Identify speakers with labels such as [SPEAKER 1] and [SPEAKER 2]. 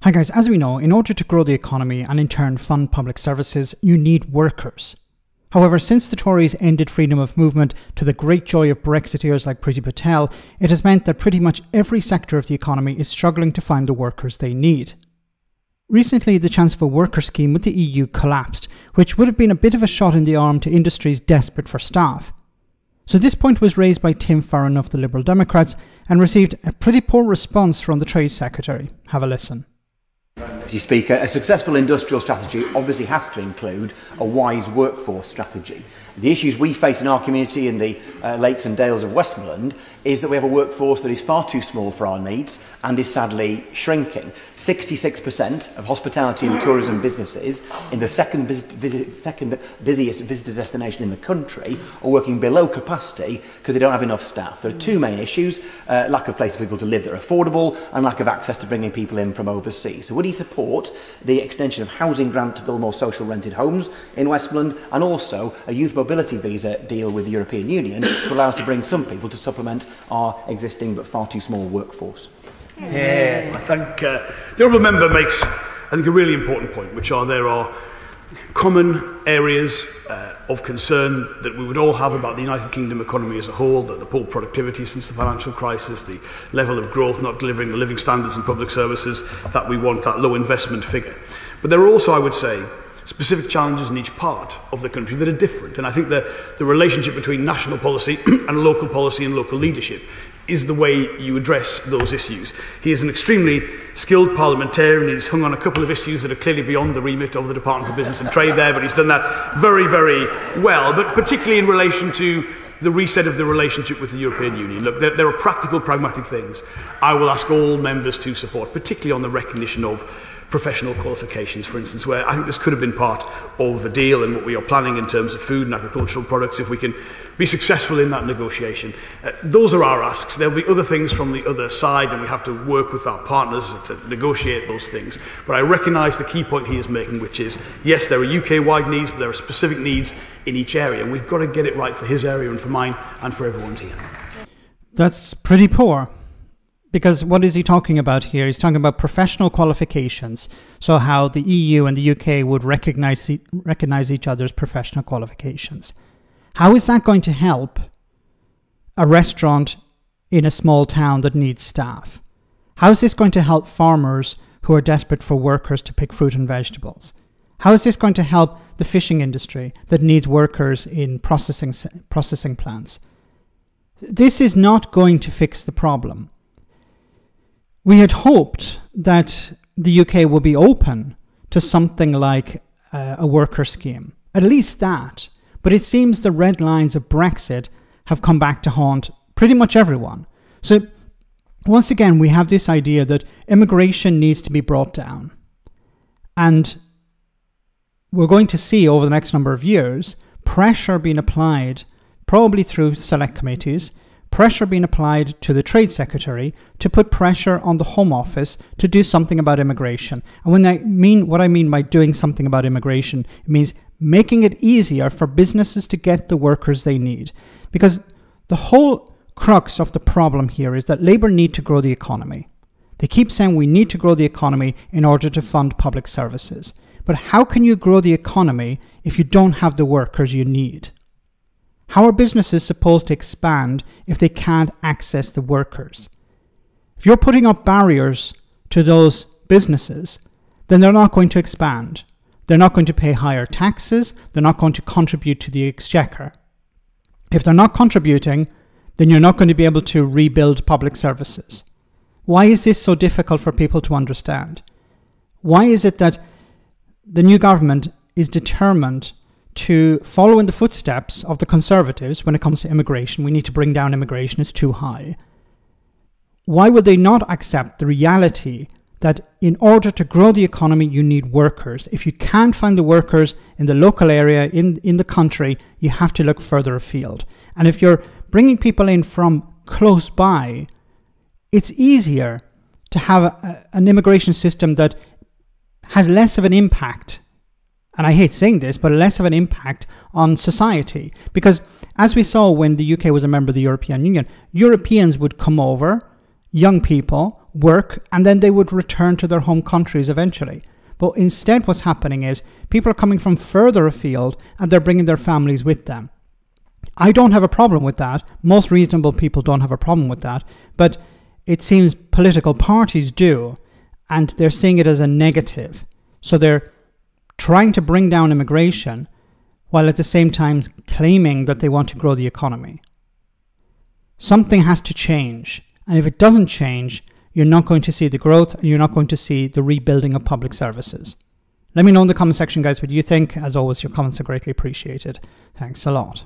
[SPEAKER 1] Hi guys, as we know, in order to grow the economy and in turn fund public services, you need workers. However, since the Tories ended freedom of movement to the great joy of Brexiteers like Priti Patel, it has meant that pretty much every sector of the economy is struggling to find the workers they need. Recently, the chance of a worker scheme with the EU collapsed, which would have been a bit of a shot in the arm to industries desperate for staff. So this point was raised by Tim Farron of the Liberal Democrats and received a pretty poor response from the Trade Secretary. Have a listen.
[SPEAKER 2] Mr. Speaker, a successful industrial strategy obviously has to include a wise workforce strategy. The issues we face in our community in the Lakes and Dales of Westmoreland is that we have a workforce that is far too small for our needs and is sadly shrinking. 66% of hospitality and tourism businesses in the second busiest visitor destination in the country are working below capacity because they don't have enough staff. There are two main issues, lack of places for people to live that are affordable and lack of access to bringing people in from overseas. So would he support the extension of housing grant to build more social rented homes in Westmoreland and also a youth mobility visa deal with the European Union to allow us to bring some people to supplement our existing but far too small workforce?
[SPEAKER 3] Yeah, I think the Honourable Member makes, I think, a really important point, which are there are common areas of concern that we would all have about the United Kingdom economy as a whole, the poor productivity since the financial crisis, the level of growth not delivering the living standards and public services that we want, that low investment figure. But there are also, I would say, specific challenges in each part of the country that are different. And I think the relationship between national policy and local policy and local leadership is the way you address those issues. He is an extremely skilled parliamentarian. He's hung on a couple of issues that are clearly beyond the remit of the Department for Business and Trade there, but he's done that very, very well, but particularly in relation to the reset of the relationship with the European Union. Look, there are practical, pragmatic things I will ask all members to support, particularly on the recognition of professional qualifications, for instance, where I think this could have been part of a deal and what we are planning in terms of food and agricultural products if we can be successful in that negotiation. Those are our asks. There will be other things from the other side and we have to work with our partners to negotiate those things. But I recognise the key point he is making, which is, yes, there are UK-wide needs, but there are specific needs in each area, and we've got to get it right for his area and for mine and for everyone's here.
[SPEAKER 1] That's pretty poor. Because what is he talking about here? He's talking about professional qualifications. So how the EU and the UK would recognise each other's professional qualifications. How is that going to help a restaurant in a small town that needs staff? How is this going to help farmers who are desperate for workers to pick fruit and vegetables? How is this going to help the fishing industry that needs workers in processing plants? This is not going to fix the problem. We had hoped that the UK would be open to something like a worker scheme, at least that. But it seems the red lines of Brexit have come back to haunt pretty much everyone. So once again, we have this idea that immigration needs to be brought down. And we're going to see over the next number of years pressure being applied, probably through select committees, pressure being applied to the Trade Secretary to put pressure on the Home Office to do something about immigration. And what I mean by doing something about immigration, it means making it easier for businesses to get the workers they need. Because the whole crux of the problem here is that Labour need to grow the economy. They keep saying we need to grow the economy in order to fund public services. But how can you grow the economy if you don't have the workers you need? How are businesses supposed to expand if they can't access the workers? If you're putting up barriers to those businesses, then they're not going to expand. They're not going to pay higher taxes. They're not going to contribute to the exchequer. If they're not contributing, then you're not going to be able to rebuild public services. Why is this so difficult for people to understand? Why is it that the new government is determined to follow in the footsteps of the Conservatives when it comes to immigration? We need to bring down immigration, it's too high. Why would they not accept the reality that in order to grow the economy, you need workers? If you can't find the workers in the local area, in the country, you have to look further afield. And if you're bringing people in from close by, it's easier to have an immigration system that has less of an impact, and I hate saying this, but less of an impact on society. Because as we saw when the UK was a member of the European Union, Europeans would come over, young people, work, and then they would return to their home countries eventually. But instead what's happening is people are coming from further afield and they're bringing their families with them. I don't have a problem with that. Most reasonable people don't have a problem with that. But it seems political parties do, and they're seeing it as a negative. So they're trying to bring down immigration while at the same time claiming that they want to grow the economy. Something has to change. And if it doesn't change, you're not going to see the growth and you're not going to see the rebuilding of public services. Let me know in the comment section, guys, what you think. As always, your comments are greatly appreciated. Thanks a lot.